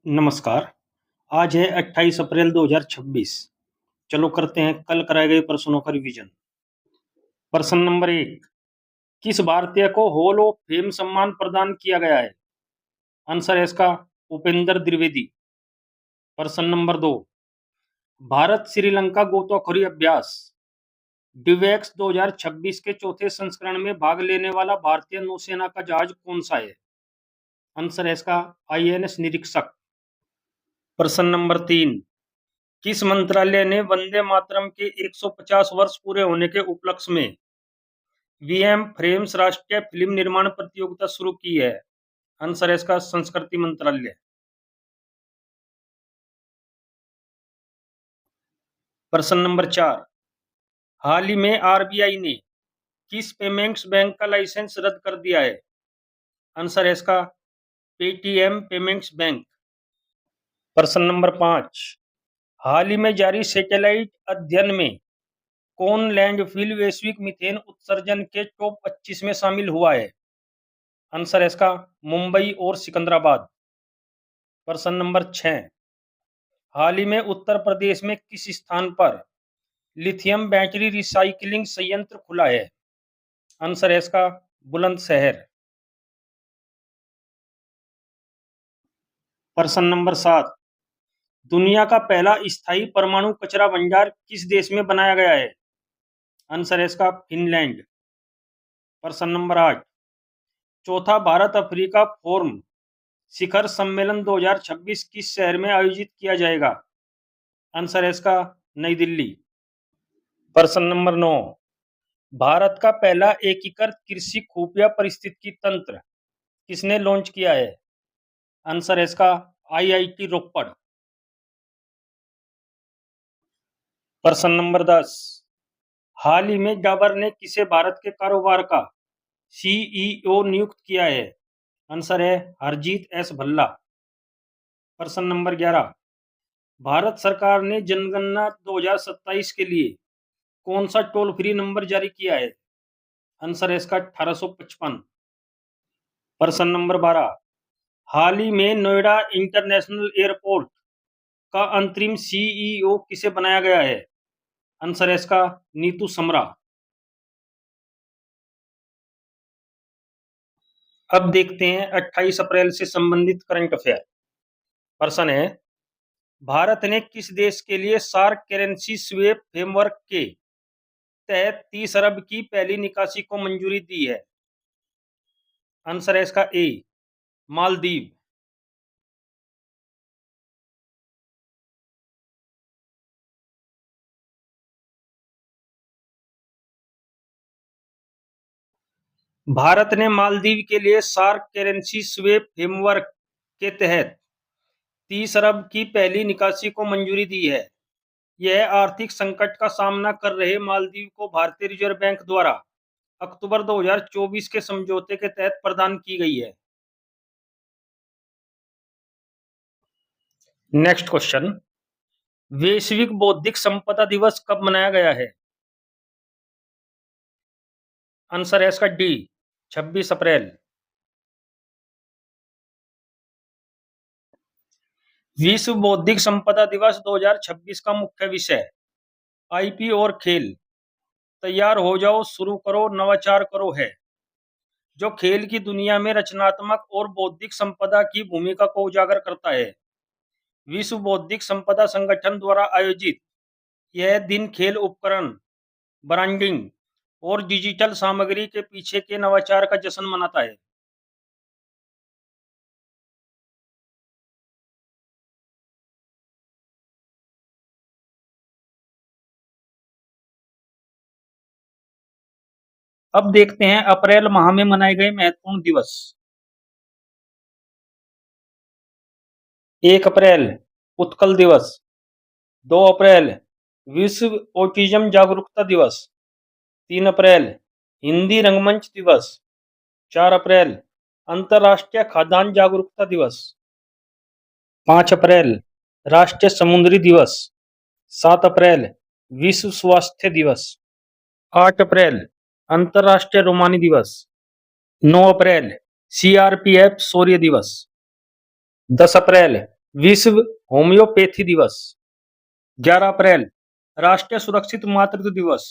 नमस्कार। आज है 28 अप्रैल 2026। चलो करते हैं कल कराए गए प्रश्नों का रिवीजन। प्रश्न नंबर 1। किस भारतीय को हॉल ऑफ फेम सम्मान प्रदान किया गया है? आंसर है इसका उपेंद्र द्विवेदी। प्रश्न नंबर 2। भारत श्रीलंका गोताखोरी अभ्यास डिवेक्स 2026 के चौथे संस्करण में भाग लेने वाला भारतीय नौसेना का जहाज कौन सा है? आंसर है इसका INS निरीक्षक। प्रश्न नंबर 3। किस मंत्रालय ने वंदे मातरम के 150 वर्ष पूरे होने के उपलक्ष्य में वीएम फ्रेम्स राष्ट्रीय फिल्म निर्माण प्रतियोगिता शुरू की है? आंसर है इसका संस्कृति मंत्रालय। प्रश्न नंबर 4। हाल ही में आरबीआई ने किस पेमेंट्स बैंक का लाइसेंस रद्द कर दिया है? आंसर है इसका पेटीएम पेमेंट्स बैंक। प्रश्न नंबर 5। हाल ही में जारी सैटेलाइट अध्ययन में कौन लैंडफिल वैश्विक मीथेन उत्सर्जन के टॉप 25 में शामिल हुआ है? आंसर है इसका मुंबई और सिकंदराबाद। प्रश्न नंबर 6। हाल ही में उत्तर प्रदेश में किस स्थान पर लिथियम बैटरी रिसाइकलिंग संयंत्र खुला है? आंसर है इसका बुलंदशहर। प्रश्न नंबर 7। दुनिया का पहला स्थायी परमाणु कचरा भंडार किस देश में बनाया गया है? आंसर है इसका फिनलैंड। प्रश्न नंबर 8। चौथा भारत अफ्रीका फोरम शिखर सम्मेलन 2026 किस शहर में आयोजित किया जाएगा? आंसर है इसका नई दिल्ली। प्रश्न नंबर 9। भारत का पहला एकीकृत कृषि खुफिया परिस्थितिकी तंत्र किसने लॉन्च किया है? आंसर है इसका IIT रोपड़। प्रश्न नंबर 10। हाल ही में डाबर ने किसे भारत के कारोबार का CEO नियुक्त किया है? आंसर है हरजीत S भल्ला। प्रश्न नंबर 11। भारत सरकार ने जनगणना 2027 के लिए कौन सा टोल फ्री नंबर जारी किया है? आंसर है इसका 1855। प्रश्न नंबर 12। हाल ही में नोएडा इंटरनेशनल एयरपोर्ट का अंतरिम CEO किसे बनाया गया है? आंसर है इसका नीतू समरा। अब देखते हैं 28 अप्रैल से संबंधित करंट अफेयर। प्रश्न है भारत ने किस देश के लिए सार्क करेंसी स्वेप फ्रेमवर्क के तहत 30 अरब की पहली निकासी को मंजूरी दी है? आंसर है इसका ए मालदीव। भारत ने मालदीव के लिए सार्क करेंसी स्वेप फ्रेमवर्क के तहत 30 अरब की पहली निकासी को मंजूरी दी है। यह आर्थिक संकट का सामना कर रहे मालदीव को भारतीय रिजर्व बैंक द्वारा अक्टूबर 2024 के समझौते के तहत प्रदान की गई है। Next question. वैश्विक बौद्धिक संपदा दिवस कब मनाया गया है? आंसर है इसका डी 26 अप्रैल। विश्व बौद्धिक संपदा दिवस 2026 का मुख्य विषय IP और खेल तैयार हो जाओ शुरू करो नवाचार करो है, जो खेल की दुनिया में रचनात्मक और बौद्धिक संपदा की भूमिका को उजागर करता है। विश्व बौद्धिक संपदा संगठन द्वारा आयोजित यह दिन खेल उपकरण, ब्रांडिंग और डिजिटल सामग्री के पीछे के नवाचार का जश्न मनाता है। अब देखते हैं अप्रैल माह में मनाए गए महत्वपूर्ण दिवस। 1 अप्रैल उत्कल दिवस। 2 अप्रैल विश्व ऑटिज्म जागरूकता दिवस। 3 अप्रैल हिंदी रंगमंच दिवस। 4 अप्रैल अंतर्राष्ट्रीय खाद्यान्न जागरूकता दिवस। 5 अप्रैल राष्ट्रीय समुद्री दिवस। 7 अप्रैल विश्व स्वास्थ्य दिवस। 8 अप्रैल अंतर्राष्ट्रीय रोमानी दिवस। 9 अप्रैल CRPF शौर्य दिवस। 10 अप्रैल विश्व होम्योपैथी दिवस। 11 अप्रैल राष्ट्रीय सुरक्षित मातृत्व दिवस।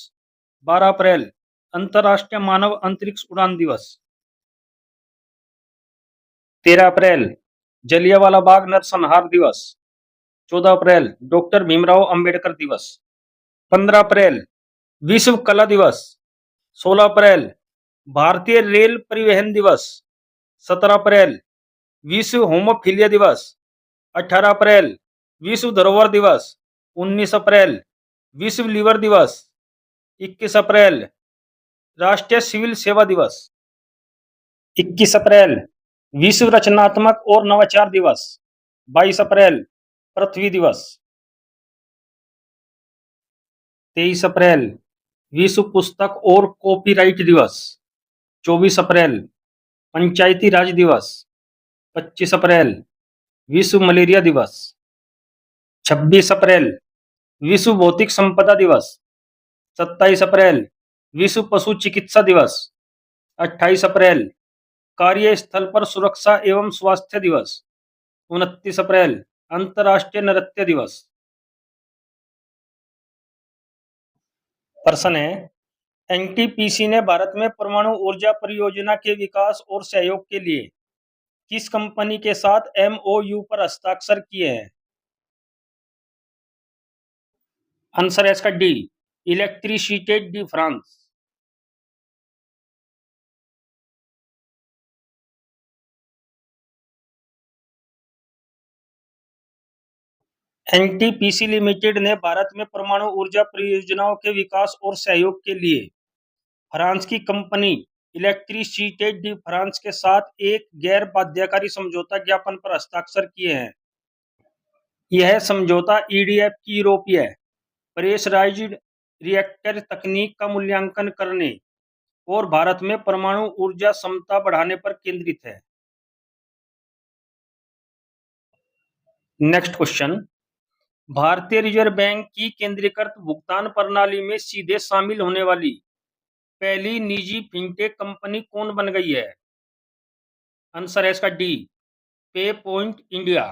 12 अप्रैल अंतर्राष्ट्रीय मानव अंतरिक्ष उड़ान दिवस। 13 अप्रैल जलियांवाला बाग नरसंहार दिवस। 14 अप्रैल डॉक्टर भीमराव अंबेडकर दिवस। 15 अप्रैल विश्व कला दिवस। 16 अप्रैल भारतीय रेल परिवहन दिवस। 17 अप्रैल विश्व होमोफिलिया दिवस। 18 अप्रैल विश्व धरोहर दिवस। 19 अप्रैल विश्व लीवर दिवस। 21 अप्रैल राष्ट्रीय सिविल सेवा दिवस। 21 अप्रैल विश्व रचनात्मक और नवाचार दिवस। 22 अप्रैल पृथ्वी दिवस। 23 अप्रैल विश्व पुस्तक और कॉपीराइट दिवस। 24 अप्रैल पंचायती राज दिवस। 25 अप्रैल विश्व मलेरिया दिवस। 26 अप्रैल विश्व भौतिक संपदा दिवस। 27 अप्रैल विश्व पशु चिकित्सा दिवस। 28 अप्रैल कार्यस्थल पर सुरक्षा एवं स्वास्थ्य दिवस। 29 अप्रैल अंतर्राष्ट्रीय नृत्य दिवस। प्रश्न है, एनटीपीसी ने भारत में परमाणु ऊर्जा परियोजना के विकास और सहयोग के लिए किस कंपनी के साथ एमओयू पर हस्ताक्षर किए हैं? आंसर है इसका D, electricity D France. NTPC limited ने भारत में परमाणु ऊर्जा परियोजनाओं के विकास और सहयोग के लिए फ्रांस की कंपनी इलेक्ट्रिसिटी डी फ्रांस के साथ एक गैर बाध्यकारी समझौता ज्ञापन पर हस्ताक्षर किए हैं। यह समझौता ईडीएफ की यूरोपीय प्रेशराइज्ड रिएक्टर तकनीक का मूल्यांकन करने और भारत में परमाणु ऊर्जा क्षमता बढ़ाने पर केंद्रित है। नेक्स्ट क्वेश्चन, भारतीय रिजर्व बैंक की केंद्रीकृत भुगतान प्रणाली में सीधे शामिल होने वाली पहली निजी फिनटेक कंपनी कौन बन गई है? आंसर है इसका डी, पे पॉइंट इंडिया।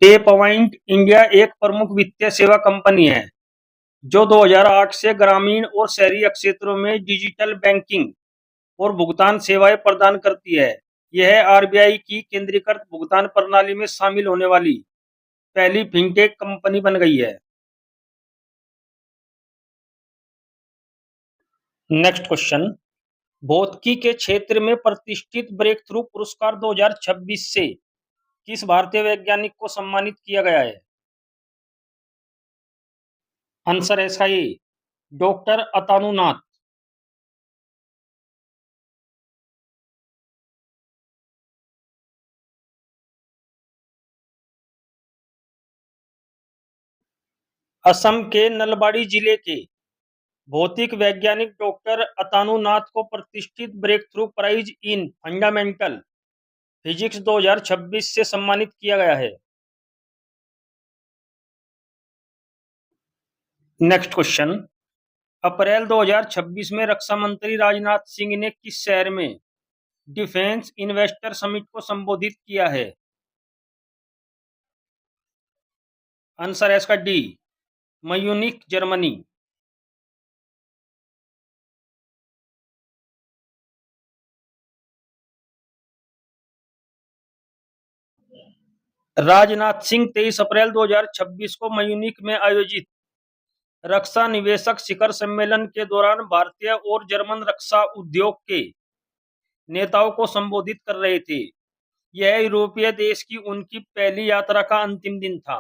पे पॉइंट इंडिया एक प्रमुख वित्तीय सेवा कंपनी है जो 2008 से ग्रामीण और शहरी क्षेत्रों में डिजिटल बैंकिंग और भुगतान सेवाएं प्रदान करती है। यह आरबीआई की केंद्रीकृत भुगतान प्रणाली में शामिल होने वाली पहली फिनटेक कंपनी बन गई है। नेक्स्ट क्वेश्चन, भौतिकी के क्षेत्र में प्रतिष्ठित ब्रेक थ्रू पुरस्कार 2026 से किस भारतीय वैज्ञानिक को सम्मानित किया गया है? आंसर है इसका ए, डॉक्टर अतानुनाथ। असम के नलबाड़ी जिले के भौतिक वैज्ञानिक डॉक्टर अतानुनाथ को प्रतिष्ठित breakthrough prize in fundamental physics 2026 से सम्मानित किया गया है। नेक्स्ट क्वेश्चन, अप्रैल 2026 में रक्षा मंत्री राजनाथ सिंह ने किस शहर में डिफेंस इन्वेस्टर समिट को संबोधित किया है? आंसर है इसका D, Munich Germany. Rajnath Singh 23 अप्रैल 2026 को म्यूनिख में आयोजित रक्षा निवेशक शिखर सम्मेलन के दौरान भारतीय और जर्मन रक्षा उद्योग के नेताओं को संबोधित कर रहे थे। यह यूरोपीय देश की उनकी पहली यात्रा का अंतिम दिन था।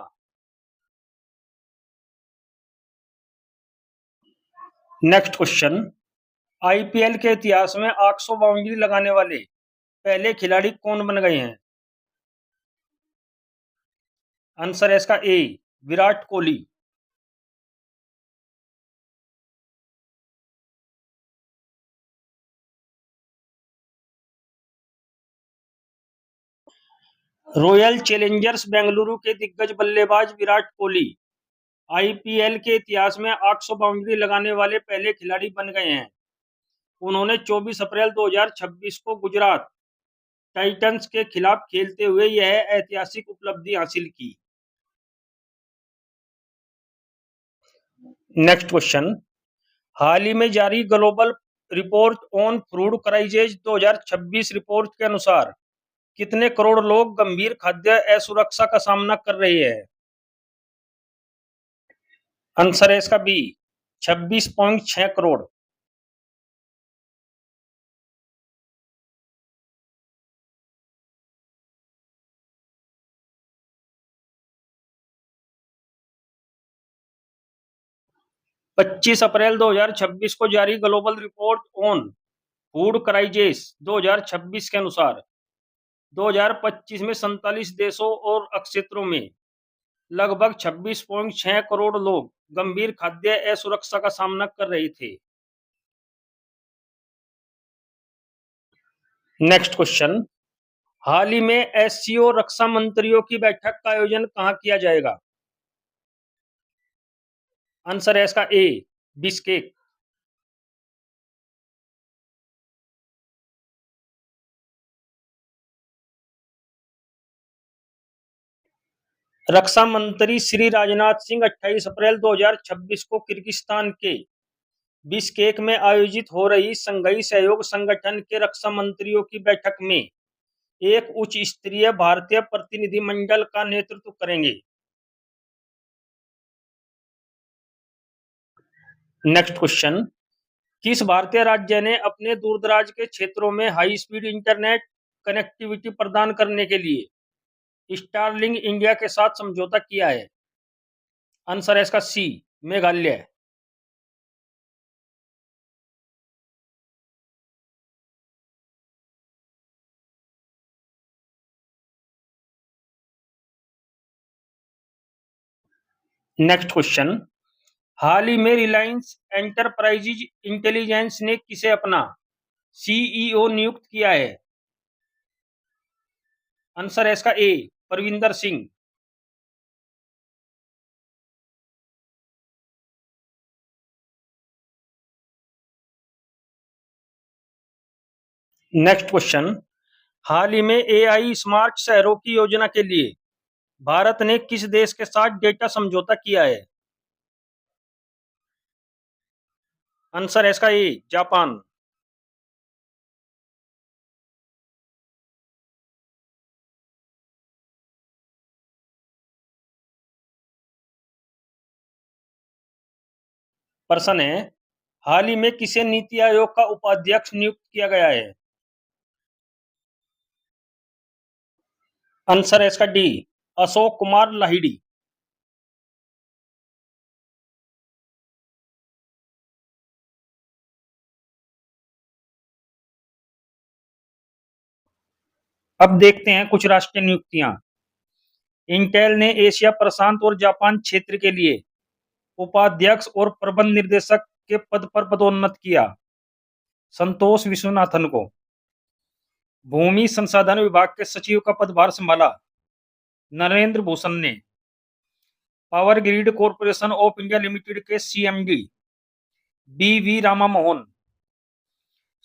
नेक्स्ट क्वेश्चन, आईपीएल के इतिहास में 800 बाउंड्री लगाने वाले पहले खिलाड़ी कौन बन गए हैं? आंसर है इसका ए, विराट कोहली। रॉयल चैलेंजर्स बेंगलुरु के दिग्गज बल्लेबाज विराट कोहली आईपीएल के इतिहास में 800 बाउंड्री लगाने वाले पहले खिलाड़ी बन गए हैं। उन्होंने 24 अप्रैल 2026 को गुजरात टाइटंस के खिलाफ खेलते हुए यह ऐतिहासिक उपलब्धि हासिल की। नेक्स्ट क्वेश्चन, हाल ही में जारी global report on food crisis 2026 report के अनुसार कितने करोड़ लोग गंभीर खाद्य असुरक्षा का सामना कर रहे हैं? आंसर है इसका बी, 26.6 करोड़। पच्चीस अप्रैल 2026 को जारी global report on food crisis 2026 के अनुसार 2025 में 47 देशों और क्षेत्रों में लगभग 26.6 करोड़ लोग गंभीर खाद्य असुरक्षा का सामना कर रहे थे। नेक्स्ट क्वेश्चन, हाल ही में एससीओ रक्षा मंत्रियों की बैठक का आयोजन कहां किया जाएगा? आंसर है इसका ए, बिश्केक। रक्षा मंत्री श्री राजनाथ सिंह 28 अप्रैल 2026 को किर्गिस्तान के बिश्केक में आयोजित हो रही शंघाई सहयोग संगठन के रक्षा मंत्रियों की बैठक में एक उच्च स्तरीय भारतीय प्रतिनिधिमंडल का नेतृत्व करेंगे। नेक्स्ट क्वेश्चन, किस भारतीय राज्य ने अपने दूरदराज के क्षेत्रों में हाई स्पीड इंटरनेट कनेक्टिविटी प्रदान करने के लिए स्टारलिंक इंडिया के साथ समझौता किया है? आंसर है इसका सी, मेघालय। नेक्स्ट क्वेश्चन, हाल ही में रिलायंस एंटरप्राइजेज इंटेलिजेंस ने किसे अपना सीईओ नियुक्त किया है? आंसर है इसका ए, परविंदर सिंह। नेक्स्ट क्वेश्चन, हाल ही में एआई स्मार्ट शहरों की योजना के लिए भारत ने किस देश के साथ डेटा समझौता किया है? आंसर है इसका ए, जापान। प्रश्न है, हाल ही में किसे नीति आयोग का उपाध्यक्ष नियुक्त किया गया है? आंसर है इसका डी, अशोक कुमार लाहिड़ी। अब देखते हैं कुछ राष्ट्रीय नियुक्तियां। इंटेल ने एशिया प्रशांत और जापान क्षेत्र के लिए उपाध्यक्ष और प्रबंध निर्देशक के पद पर पदोन्नत किया संतोष विश्वनाथन को। भूमि संसाधन विभाग के सचिव का पदभार संभाला नरेंद्र भूषण ने। Power grid corporation of India limited के सीएमडी बीवी रामा मोहन।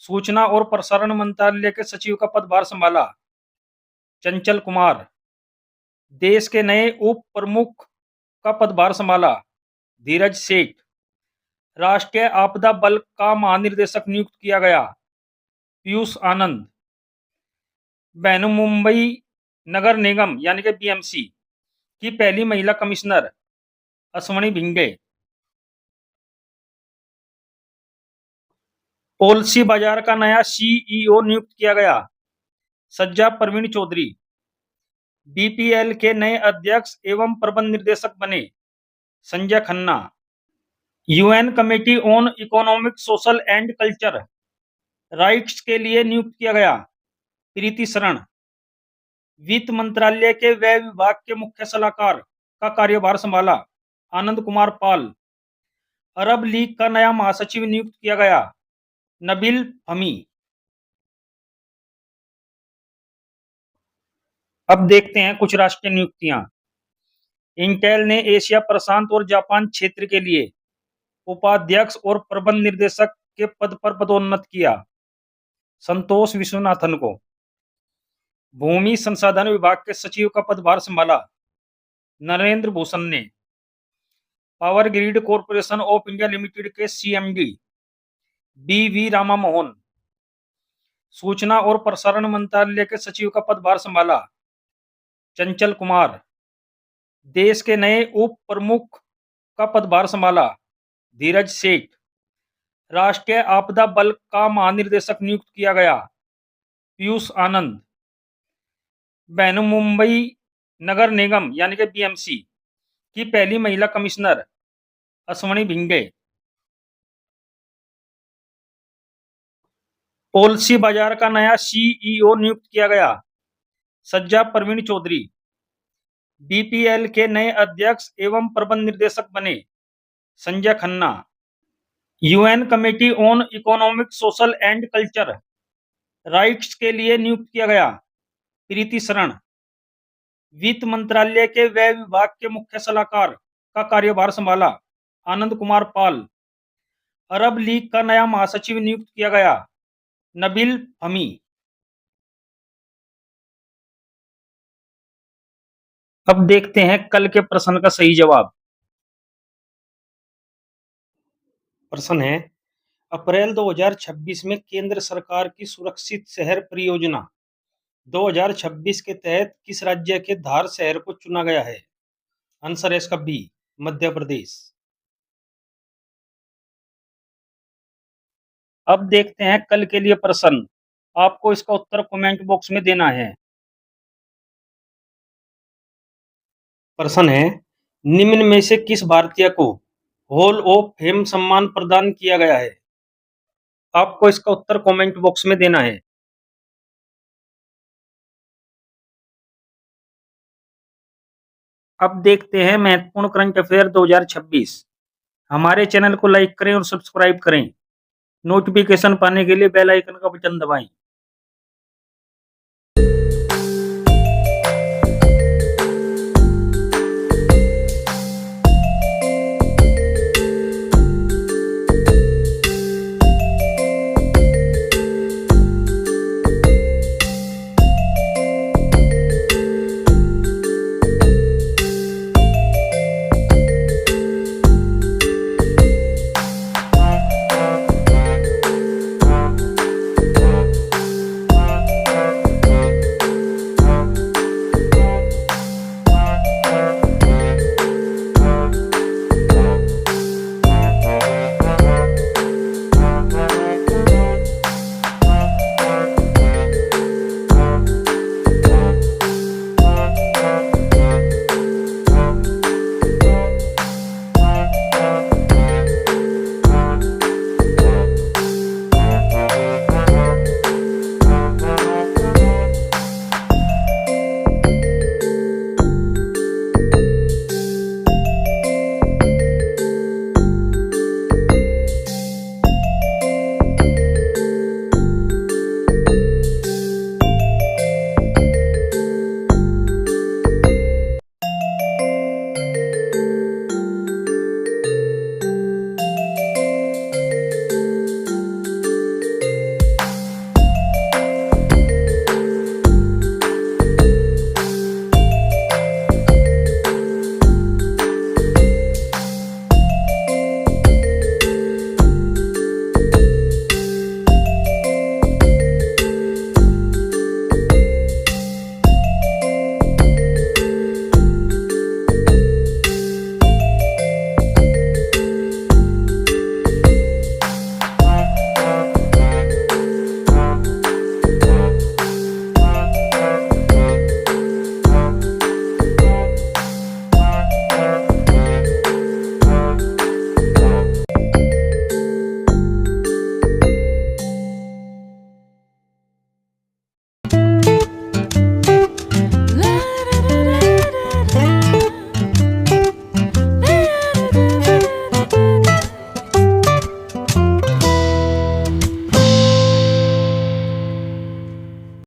सूचना और प्रसारण मंत्रालय के सचिव का पदभार संभाला चंचल कुमार। देश के नए उप प्रमुख का पदभार संभाला धीरज सेठ। राष्ट्रीय आपदा बल का महानिर्देशक नियुक्त किया गया पीयूष आनंद। बहनु मुंबई नगर निगम यानी कि बीएमसी की पहली महिला कमिश्नर अश्वनी भिंगे। पॉलिसी बाजार का नया सीईओ नियुक्त किया गया सज्जा प्रवीण चौधरी। बीपीएल के नए अध्यक्ष एवं प्रबंध निर्देशक बने Sanjay Khanna. UN committee on economic social and culture rights के लिए नियुक्त किया गया प्रीति शरण। वित्त मंत्रालय के व्यय विभाग के मुख्य सलाहकार का कार्यभार संभाला आनंद कुमार पाल। अरब लीग का नया महासचिव नियुक्त किया गया नबील फमी। अब देखते हैं कुछ राष्ट्रीय नियुक्तियां। इंटेल ने एशिया प्रशांत और जापान क्षेत्र के लिए उपाध्यक्ष और प्रबंध निर्देशक के पद पर पदोन्नत किया। संतोष विश्वनाथन को। भूमि संसाधन विभाग के सचिव का पदभार संभाला नरेंद्र भूषण ने। Power grid corporation of India limited के सीएमडी बीवी रामा मोहन। सूचना और प्रसारण मंत्रालय के सचिव का पदभार संभाला चंचल कुमार। देश के नए उप प्रमुख का पदभार संभाला धीरज सेठ। राष्ट्रीय आपदा बल का महानिर्देशक नियुक्त किया गया पीयूष आनंद। मुंबई नगर निगम यानी कि बीएमसी की पहली महिला कमिश्नर अश्वनी भिंगे। पॉलिसी बाजार का नया सीईओ नियुक्त किया गया सज्जा परवीन चौधरी। बीपीएल के नए अध्यक्ष एवं प्रबंध निर्देशक बने Sanjay Khanna. UN committee on economic social and culture rights के लिए नियुक्त किया गया प्रीति शरण। वित्त मंत्रालय के व्यय विभाग के मुख्य सलाहकार का कार्यभार संभाला आनंद कुमार पाल। अरब लीग का नया महासचिव नियुक्त किया गया नबील फमी। अब देखते हैं कल के प्रश्न का सही जवाब। प्रश्न है अप्रैल 2026 में केंद्र सरकार की सुरक्षित शहर परियोजना 2026 के तहत किस राज्य के धार शहर को चुना गया है? आंसर है इसका बी मध्य प्रदेश। अब देखते हैं कल के लिए प्रश्न। आपको इसका उत्तर कमेंट बॉक्स में देना है। प्रश्न है निम्न में से किस भारतीय को हॉल ऑफ फेम सम्मान प्रदान किया गया है? आपको इसका उत्तर कमेंट बॉक्स में देना है। अब देखते हैं महत्वपूर्ण करंट अफेयर 2026। हमारे चैनल को लाइक करें और सब्सक्राइब करें। नोटिफिकेशन पाने के लिए बेल आइकन का बटन दबाएं।